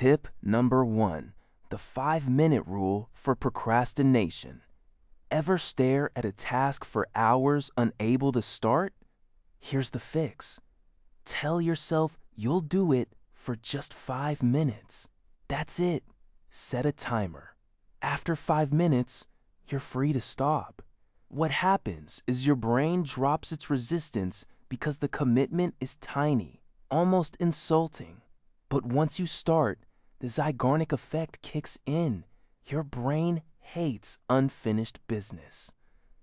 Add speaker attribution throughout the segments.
Speaker 1: Tip number 1, the 5-minute rule for procrastination. Ever stare at a task for hours unable to start? Here's the fix. Tell yourself you'll do it for just 5 minutes. That's it. Set a timer. After 5 minutes, you're free to stop. What happens is your brain drops its resistance because the commitment is tiny, almost insulting. But once you start, the Zeigarnik effect kicks in. Your brain hates unfinished business.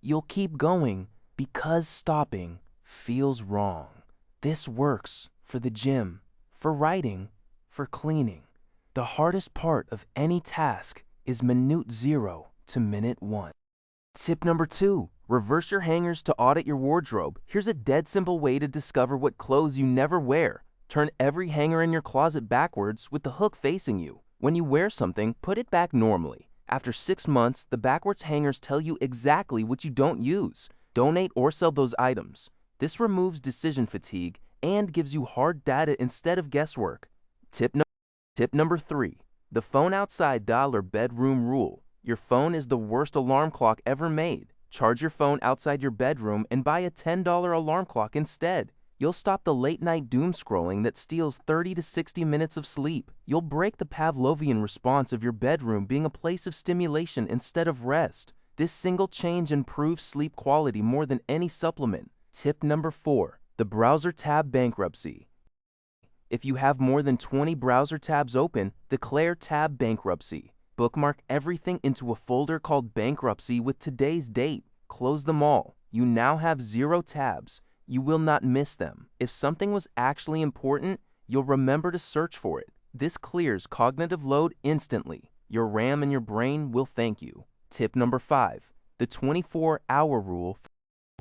Speaker 1: You'll keep going because stopping feels wrong. This works for the gym, for writing, for cleaning. The hardest part of any task is minute 0 to minute 1. Tip number 2, reverse your hangers to audit your wardrobe. Here's a dead simple way to discover what clothes you never wear. Turn every hanger in your closet backwards with the hook facing you. When you wear something, put it back normally. After 6 months, the backwards hangers tell you exactly what you don't use. Donate or sell those items. This removes decision fatigue and gives you hard data instead of guesswork. Tip number 3, the phone outside dial or bedroom rule. Your phone is the worst alarm clock ever made. Charge your phone outside your bedroom and buy a $10 alarm clock instead. You'll stop the late-night doom scrolling that steals 30 to 60 minutes of sleep. You'll break the Pavlovian response of your bedroom being a place of stimulation instead of rest. This single change improves sleep quality more than any supplement. Tip number 4, the browser tab bankruptcy. If you have more than 20 browser tabs open, declare tab bankruptcy. Bookmark everything into a folder called bankruptcy with today's date. Close them all. You now have 0 tabs. You will not miss them. If something was actually important, you'll remember to search for it. This clears cognitive load instantly. Your RAM and your brain will thank you. Tip number 5, the 24-hour rule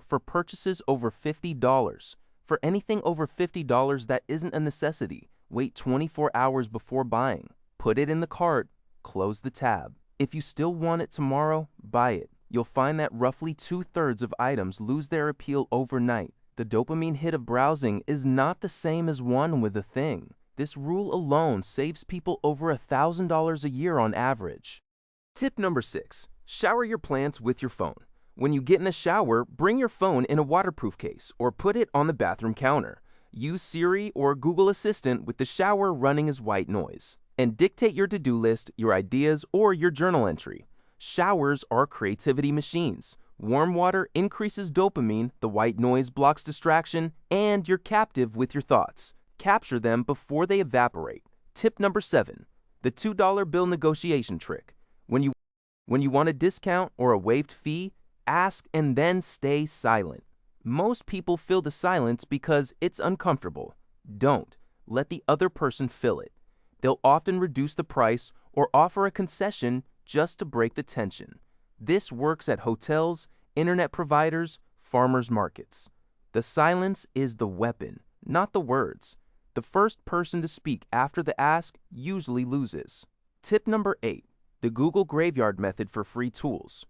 Speaker 1: for purchases over $50. For anything over $50 that isn't a necessity, wait 24 hours before buying. Put it in the cart, close the tab. If you still want it tomorrow, buy it. You'll find that roughly 2/3 of items lose their appeal overnight. The dopamine hit of browsing is not the same as one with a thing. This rule alone saves people over $1,000 a year on average. Tip number 6, shower your plants with your phone. When you get in the shower, bring your phone in a waterproof case or put it on the bathroom counter. Use Siri or Google Assistant with the shower running as white noise. And dictate your to-do list, your ideas, or your journal entry. Showers are creativity machines. Warm water increases dopamine, the white noise blocks distraction, and you're captive with your thoughts. Capture them before they evaporate. Tip number 7, the $2 bill negotiation trick. When you want a discount or a waived fee, ask and then stay silent. Most people fill the silence because it's uncomfortable. Don't. Let the other person fill it. They'll often reduce the price or offer a concession just to break the tension. This works at hotels, internet providers, farmers markets. The silence is the weapon, not the words. The first person to speak after the ask usually loses. Tip number 8, the Google graveyard method for free tools.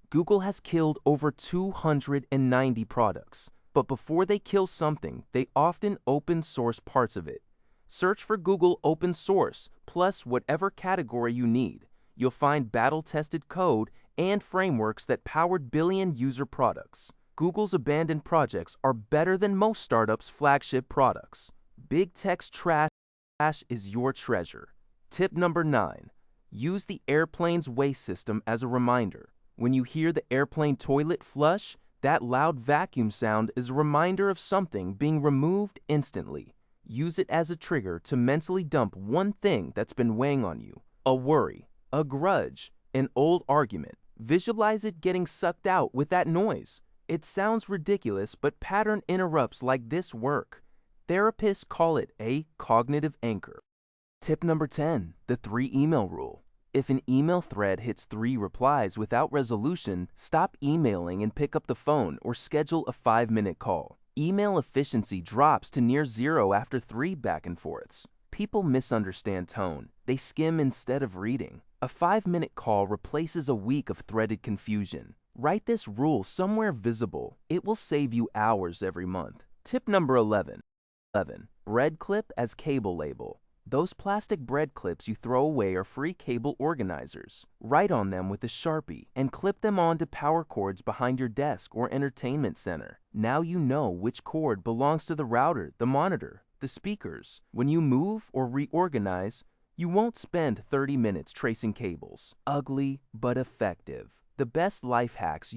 Speaker 1: Google has killed over 290 products, but before they kill something, they often open source parts of it. Search for Google open source plus whatever category you need. You'll find battle-tested code and frameworks that powered billion-user products. Google's abandoned projects are better than most startups' flagship products. Big tech's trash is your treasure. Tip number 9, use the airplane's waste system as a reminder. When you hear the airplane toilet flush, that loud vacuum sound is a reminder of something being removed instantly. Use it as a trigger to mentally dump one thing that's been weighing on you. A worry, a grudge, an old argument. Visualize it getting sucked out with that noise. It sounds ridiculous, but pattern interrupts like this work. Therapists call it a cognitive anchor. Tip number 10, the 3 email rule. If an email thread hits 3 replies without resolution, stop emailing and pick up the phone or schedule a 5-minute call. Email efficiency drops to near 0 after 3 back and forths. People misunderstand tone. They skim instead of reading. A 5-minute call replaces a week of threaded confusion. Write this rule somewhere visible. It will save you hours every month. Tip number 11. Red clip as cable label. Those plastic bread clips you throw away are free cable organizers. Write on them with a Sharpie and clip them onto power cords behind your desk or entertainment center. Now you know which cord belongs to the router, the monitor, the speakers. When you move or reorganize, you won't spend 30 minutes tracing cables. Ugly but effective. The best life hacks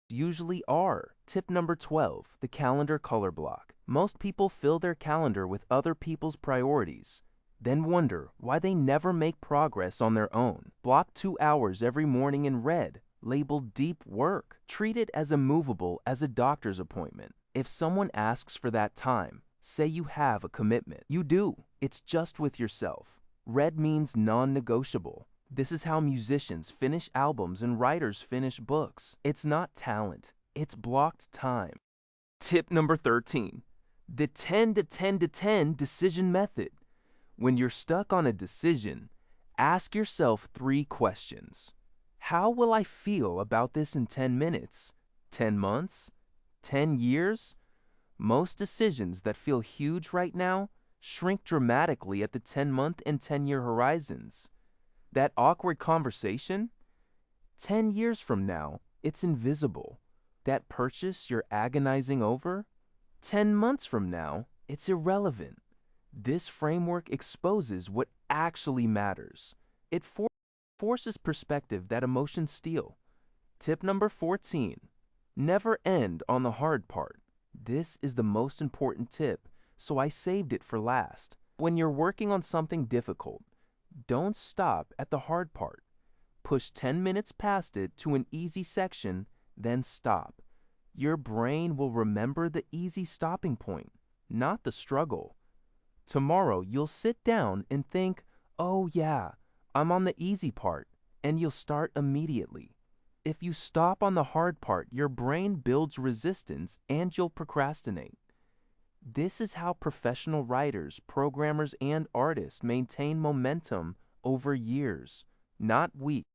Speaker 1: usually are. Tip number 12, the calendar color block. Most people fill their calendar with other people's priorities, then wonder why they never make progress on their own. Block 2 hours every morning in red, labeled deep work. Treat it as immovable as a doctor's appointment. If someone asks for that time, say you have a commitment. You do. It's just with yourself. Red means non-negotiable. This is how musicians finish albums and writers finish books. It's not talent, it's blocked time. Tip number 13, the 10 to 10 to 10 decision method. When you're stuck on a decision, ask yourself 3 questions. How will I feel about this in 10 minutes? 10 months? 10 years? Most decisions that feel huge right now shrink dramatically at the 10-month and 10-year horizons. That awkward conversation? 10 years from now, it's invisible. That purchase you're agonizing over? 10 months from now, it's irrelevant. This framework exposes what actually matters. It forces perspective that emotions steal. Tip number 14, never end on the hard part. This is the most important tip, so I saved it for last. When you're working on something difficult, don't stop at the hard part. Push 10 minutes past it to an easy section, then stop. Your brain will remember the easy stopping point, not the struggle. Tomorrow, you'll sit down and think, oh yeah, I'm on the easy part, and you'll start immediately. If you stop on the hard part, your brain builds resistance and you'll procrastinate. This is how professional writers, programmers, and artists maintain momentum over years, not weeks.